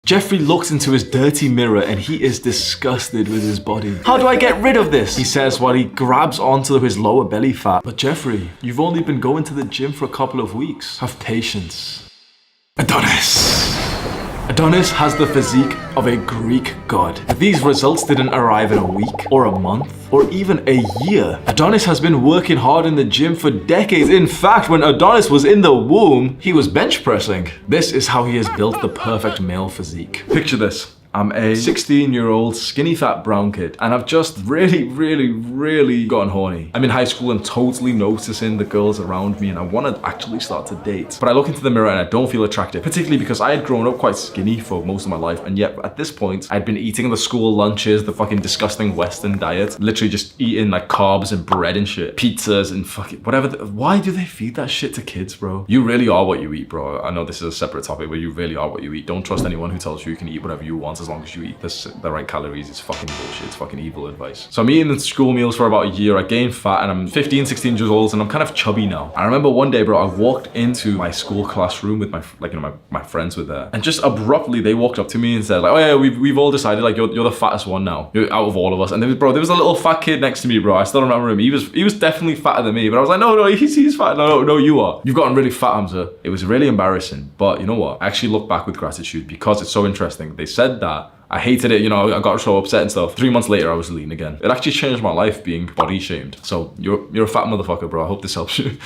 Jeffrey looks into his dirty mirror and he is disgusted with his body. How do I get rid of this? He says while he grabs onto his lower belly fat. But Jeffrey, you've only been going to the gym for a couple of weeks. Have patience. Adonis. Adonis has the physique of a Greek god. But these results didn't arrive in a week, or a month, or even a year. Adonis has been working hard in the gym for decades. In fact, when Adonis was in the womb, he was bench pressing. This is how he has built the perfect male physique. Picture this. I'm a 16-year-old skinny fat brown kid and I've just really gotten horny. I'm in high school and totally noticing the girls around me and I want to actually start to date. But I look into the mirror and I don't feel attractive, particularly because I had grown up quite skinny for most of my life, and yet at this point I'd been eating the school lunches, the fucking disgusting Western diet, literally just eating like carbs and bread and shit, pizzas and fucking whatever. Why do they feed that shit to kids, bro? You really are what you eat, bro. I know this is a separate topic, but you really are what you eat. Don't trust anyone who tells you you can eat whatever you want as long as you eat the right calories. It's fucking bullshit. It's fucking evil advice. So I'm eating the school meals for about a year. I gained fat and I'm 15, 16 years old and I'm kind of chubby now. I remember one day, bro, I walked into my school classroom with my friends were there, and just abruptly they walked up to me and said like, oh yeah, we've all decided like you're the fattest one now. You're out of all of us. And there was a little fat kid next to me, bro. I still remember him. He was definitely fatter than me, but I was like, no, he's fat. No, you are. You've gotten really fat, Hamza. It was really embarrassing, but you know what? I actually look back with gratitude because it's so interesting. They said that. I hated it, you know, I got so upset and stuff. 3 months later, I was lean again. It actually changed my life being body shamed. So you're a fat motherfucker, bro. I hope this helps you.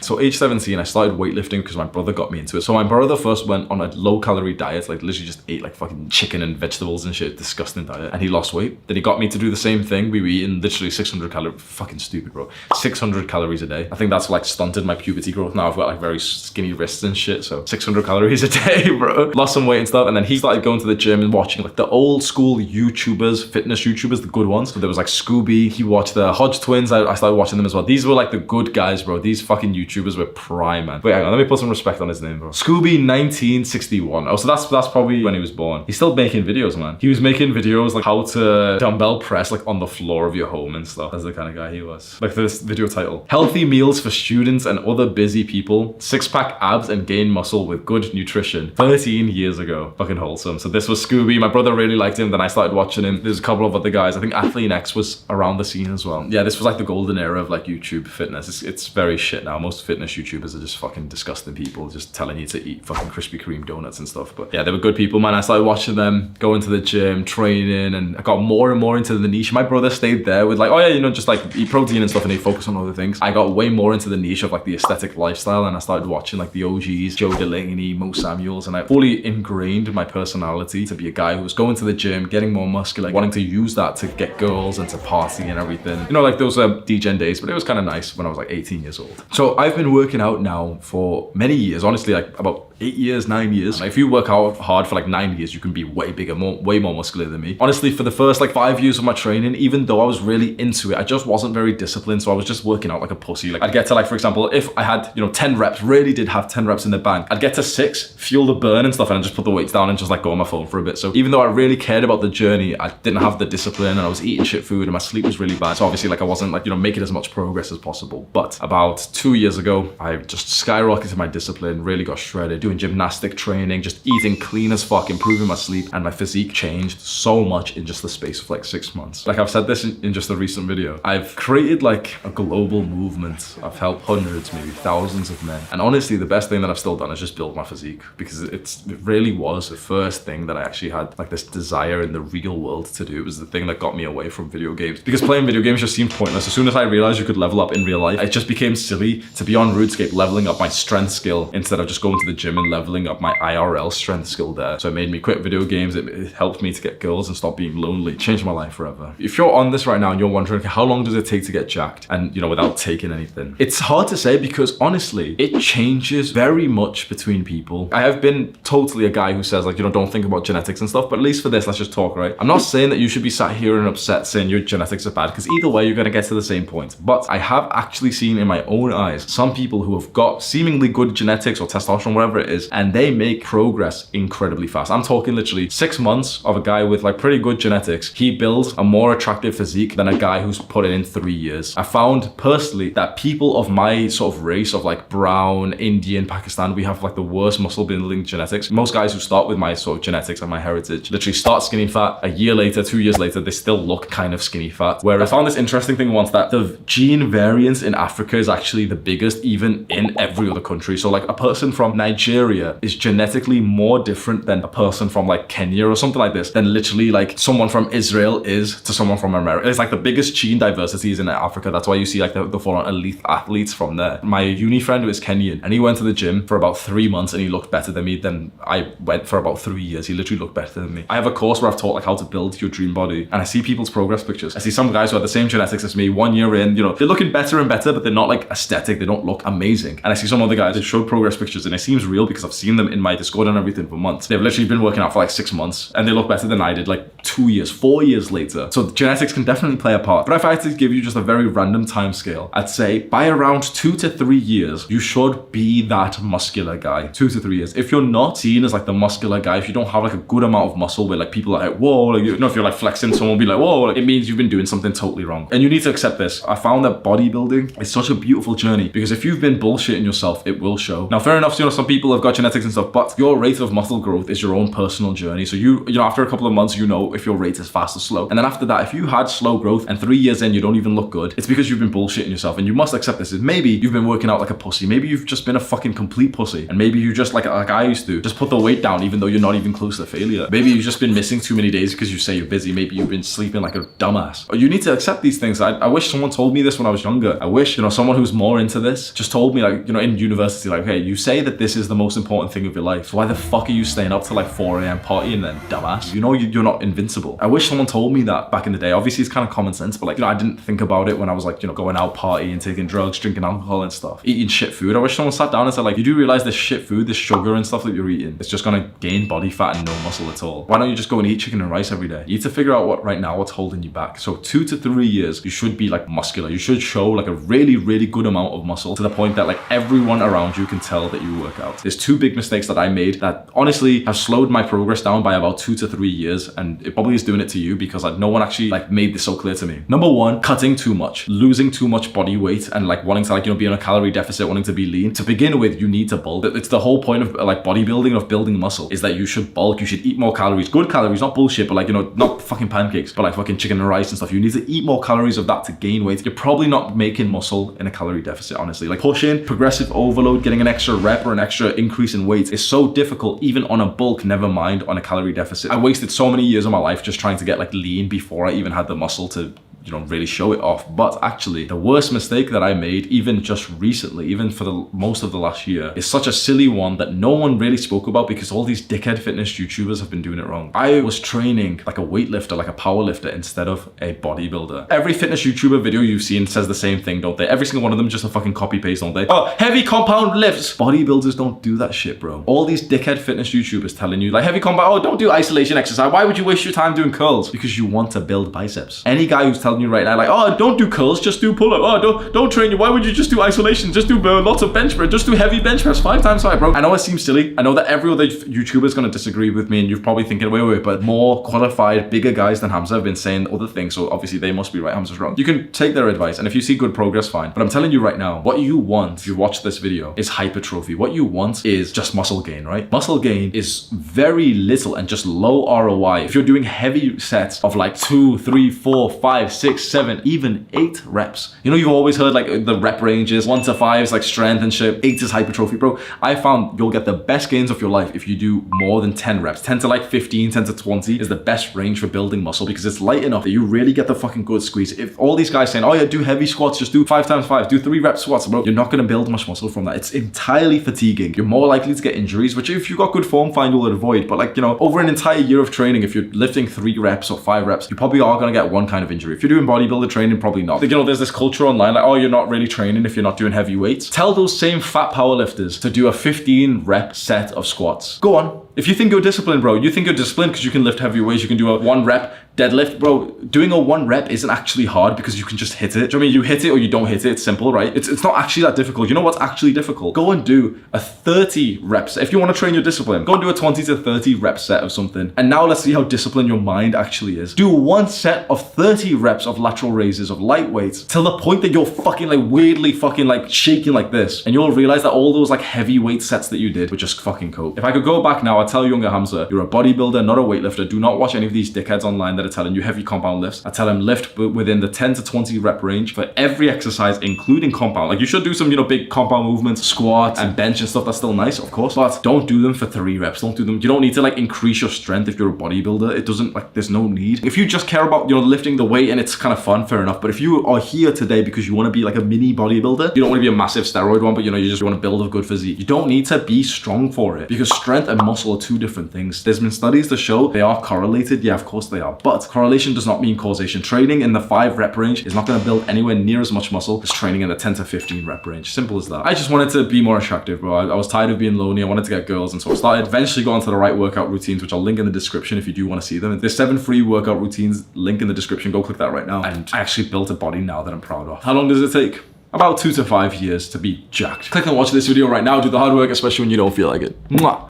So age 17, I started weightlifting because my brother got me into it. So my brother first went on a low calorie diet, like literally just ate like fucking chicken and vegetables and shit, disgusting diet. And he lost weight. Then he got me to do the same thing. We were eating literally 600 calories, fucking stupid, bro. 600 calories a day. I think that's like stunted my puberty growth. Now I've got like very skinny wrists and shit. So 600 calories a day, bro. Lost some weight and stuff. And then he started going to the gym and watching like the old school YouTubers, fitness YouTubers, the good ones. So there was like Scooby. He watched the Hodge twins. I started watching them as well. These were like the good guys, bro. These fucking YouTubers were prime, man. Wait, hang on, let me put some respect on his name, bro. Scooby 1961. Oh, so that's probably when he was born. He's still making videos, man. He was making videos like how to dumbbell press like on the floor of your home and stuff. That's the kind of guy he was. Like this video title: Healthy Meals for Students and Other Busy People. 6-pack abs and gain muscle with good nutrition. 13 years ago. Fucking wholesome. So this was Scooby. My brother really liked him. Then I started watching him. There's a couple of other guys. I think Athlete X was around the scene as well. Yeah, this was like the golden era of like YouTube fitness. It's very shit now. Most fitness YouTubers are just fucking disgusting people just telling you to eat fucking Krispy Kreme donuts and stuff. But yeah, they were good people, man. I started watching them, going to the gym, training, and I got more and more into the niche. My brother stayed there with like, oh yeah, you know, just like eat protein and stuff and he focused on other things. I got way more into the niche of like the aesthetic lifestyle and I started watching like the OGs, Joe Delaney, Mo Samuels, and I fully ingrained my personality to be a guy who was going to the gym, getting more muscular, wanting to use that to get girls and to party and everything. You know, like those DGen days, but it was kind of nice when I was like 18 years old. So I've been working out now for many years, honestly, like about 8 years, 9 years. If you work out hard for like 9 years, you can be way bigger, way more muscular than me. Honestly, for the first like 5 years of my training, even though I was really into it, I just wasn't very disciplined. So I was just working out like a pussy. Like I'd get to like, for example, if I had, 10 reps, really did have 10 reps in the bank, I'd get to 6, fuel the burn and stuff, and I'd just put the weights down and just like go on my phone for a bit. So even though I really cared about the journey, I didn't have the discipline and I was eating shit food and my sleep was really bad. So obviously like I wasn't like, making as much progress as possible. But about 2 years ago, I just skyrocketed my discipline, really got shredded, doing gymnastic training, just eating clean as fuck, improving my sleep, and my physique changed so much in just the space of like 6 months. Like I've said this in just a recent video. I've created like a global movement. I've helped hundreds, maybe thousands of men. And honestly, the best thing that I've still done is just build my physique, because it really was the first thing that I actually had like this desire in the real world to do. It was the thing that got me away from video games, because playing video games just seemed pointless. As soon as I realized you could level up in real life, it just became silly to be on RuneScape leveling up my strength skill instead of just going to the gym and leveling up my IRL strength skill there. So it made me quit video games. It helped me to get girls and stop being lonely. It changed my life forever. If you're on this right now and you're wondering, okay, how long does it take to get jacked and without taking anything? It's hard to say, because honestly, it changes very much between people. I have been totally a guy who says like, don't think about genetics and stuff, but at least for this, let's just talk, right? I'm not saying that you should be sat here and upset saying your genetics are bad, because either way, you're gonna get to the same point. But I have actually seen in my own eyes some people who have got seemingly good genetics or testosterone, whatever it it is, and they make progress incredibly fast. I'm talking literally 6 months of a guy with like pretty good genetics. He builds a more attractive physique than a guy who's put it in 3 years. I found personally that people of my sort of race of like brown, Indian, Pakistan, we have like the worst muscle building genetics. Most guys who start with my sort of genetics and my heritage literally start skinny fat. A year later, 2 years later, they still look kind of skinny fat. Whereas I found this interesting thing once that the gene variance in Africa is actually the biggest even in every other country. So like a person from Nigeria is genetically more different than a person from like Kenya or something like this than literally like someone from Israel is to someone from America. It's like the biggest gene diversity is in Africa. That's why you see like the foreign elite athletes from there. My uni friend who is Kenyan, and he went to the gym for about 3 months and he looked better than me than I went for about 3 years. He literally looked better than me. I have a course where I've taught like how to build your dream body, and I see people's progress pictures. I see some guys who have the same genetics as me 1 year in, you know, they're looking better and better, but they're not like aesthetic. They don't look amazing. And I see some other guys that showed progress pictures and it seems real because I've seen them in my Discord and everything for months. They've literally been working out for like 6 months and they look better than I did like 2 years, 4 years later. So genetics can definitely play a part. But if I had to give you just a very random time scale, I'd say by around 2 to 3 years, you should be that muscular guy. 2 to 3 years. If you're not seen as like the muscular guy, if you don't have like a good amount of muscle where like people are like, whoa, like, you know, if you're like flexing, someone will be like, whoa, like, it means you've been doing something totally wrong. And you need to accept this. I found that bodybuilding is such a beautiful journey because if you've been bullshitting yourself, it will show. Now, fair enough, you know, some people have got genetics and stuff, but your rate of muscle growth is your own personal journey. So you know, after a couple of months, you know if your rate is fast or slow. And then after that, if you had slow growth and 3 years in, you don't even look good, it's because you've been bullshitting yourself. And you must accept this. Maybe you've been working out like a pussy. Maybe you've just been a fucking complete pussy. And maybe you just like I used to just put the weight down even though you're not even close to failure. Maybe you've just been missing too many days because you say you're busy. Maybe you've been sleeping like a dumbass. Or you need to accept these things. I wish someone told me this when I was younger. I wish, you know, someone who's more into this just told me, like, you know, in university, like, hey, you say that this is the most important thing of your life. So why the fuck are you staying up till like 4 a.m. partying then, dumbass? You know you're not invincible. I wish someone told me that back in the day. Obviously it's kind of common sense, but like, you know, I didn't think about it when I was like, you know, going out partying, taking drugs, drinking alcohol and stuff, eating shit food. I wish someone sat down and said like, you do realize this shit food, this sugar and stuff that you're eating, it's just gonna gain body fat and no muscle at all. Why don't you just go and eat chicken and rice every day? You need to figure out what's holding you back. So 2 to 3 years, you should be like muscular. You should show like a really, really good amount of muscle to the point that like everyone around you can tell that you work out. There's 2 big mistakes that I made that honestly have slowed my progress down by about 2 to 3 years, and it probably is doing it to you because like no one actually like made this so clear to me. Number 1, cutting too much, losing too much body weight and like wanting to like, you know, be on a calorie deficit, wanting to be lean. To begin with, you need to bulk. It's the whole point of like bodybuilding, of building muscle, is that you should bulk. You should eat more calories, good calories, not bullshit, but like, you know, not fucking pancakes, but like fucking chicken and rice and stuff. You need to eat more calories of that to gain weight. You're probably not making muscle in a calorie deficit, honestly. Like pushing, progressive overload, getting an extra rep or an extra increase in weight is so difficult, even on a bulk, never mind on a calorie deficit. I wasted so many years of my life just trying to get like lean before I even had the muscle to, you know, really show it off. But actually the worst mistake that I made, even just recently, even for the most of the last year, is such a silly one that no one really spoke about because all these dickhead fitness YouTubers have been doing it wrong. I was training like a weightlifter, like a power lifter, instead of a bodybuilder. Every fitness YouTuber video you've seen says the same thing, don't they? Every single one of them just a fucking copy paste, don't they? Oh, heavy compound lifts. Bodybuilders don't do that shit, bro. All these dickhead fitness YouTubers telling you like heavy compound, oh, don't do isolation exercise. Why would you waste your time doing curls? Because you want to build biceps. Any guy who's telling you right now like, oh, don't do curls, just do pull-up. Oh, don't train you. Why would you just do isolation? Just do lots of bench press. Just do heavy bench press 5 times high, bro. I know it seems silly. I know that every other YouTuber is going to disagree with me and you're probably thinking, wait, but more qualified, bigger guys than Hamza have been saying other things. So obviously they must be right. Hamza's wrong. You can take their advice. And if you see good progress, fine. But I'm telling you right now, what you want, if you watch this video, is hypertrophy. What you want is just muscle gain, right? Muscle gain is very little and just low ROI. If you're doing heavy sets of like 2, 3, 4, 5, 6, 7, even 8 reps. You know, you've always heard like the rep ranges, 1 to 5 is like strength and shit, 8 is hypertrophy, bro. I found you'll get the best gains of your life if you do more than 10 reps. 10 to like 15, 10 to 20 is the best range for building muscle because it's light enough that you really get the fucking good squeeze. If all these guys saying, oh yeah, do heavy squats, just do 5 times 5, do 3 rep squats, bro, you're not going to build much muscle from that. It's entirely fatiguing. You're more likely to get injuries, which if you've got good form, fine, you'll avoid. But like, you know, over an entire year of training, if you're lifting 3 reps or 5 reps, you probably are going to get one kind of injury. If you're doing bodybuilder training, probably not. You know, there's this culture online like, oh, you're not really training if you're not doing heavy weights. Tell those same fat powerlifters to do a 15 rep set of squats. Go on. If you think you're disciplined, bro, you think you're disciplined because you can lift heavy weights, you can do a 1 rep deadlift, bro. Doing a 1 rep isn't actually hard because you can just hit it. Do you know what I mean? You hit it or you don't hit it. It's simple, right? It's not actually that difficult. You know what's actually difficult? Go and do a 30 reps. If you want to train your discipline, go and do a 20 to 30 rep set of something. And now let's see how disciplined your mind actually is. Do 1 set of 30 reps of lateral raises of light weights till the point that you're fucking like weirdly fucking like shaking like this. And you'll realize that all those like heavy weight sets that you did were just fucking coke. If I could go back now, I'd tell younger Hamza, you're a bodybuilder, not a weightlifter. Do not watch any of these dickheads online that are telling you heavy compound lifts. I tell him lift within the 10 to 20 rep range for every exercise, including compound. Like you should do some, you know, big compound movements, squats and bench and stuff. That's still nice, of course, but don't do them for 3 reps. Don't do them. You don't need to like increase your strength if you're a bodybuilder. It doesn't, like, there's no need. If you just care about, you know, lifting the weight and it's kind of fun, fair enough. But if you are here today because you want to be like a mini bodybuilder, you don't want to be a massive steroid one, but you know, you just want to build a good physique. You don't need to be strong for it because strength and muscle are 2 different things. There's been studies to show they are correlated. Yeah, of course they are. But correlation does not mean causation. Training in the 5 rep range is not going to build anywhere near as much muscle as training in the 10 to 15 rep range. Simple as that. I just wanted to be more attractive, bro. I was tired of being lonely. I wanted to get girls, and so I started eventually got onto the right workout routines, which I'll link in the description if you do want to see them. There's 7 free workout routines, link in the description. Go click that right now. And I actually built a body now that I'm proud of. How long does it take? About 2 to 5 years to be jacked. Click and watch this video right now. Do the hard work, especially when you don't feel like it. Mwah.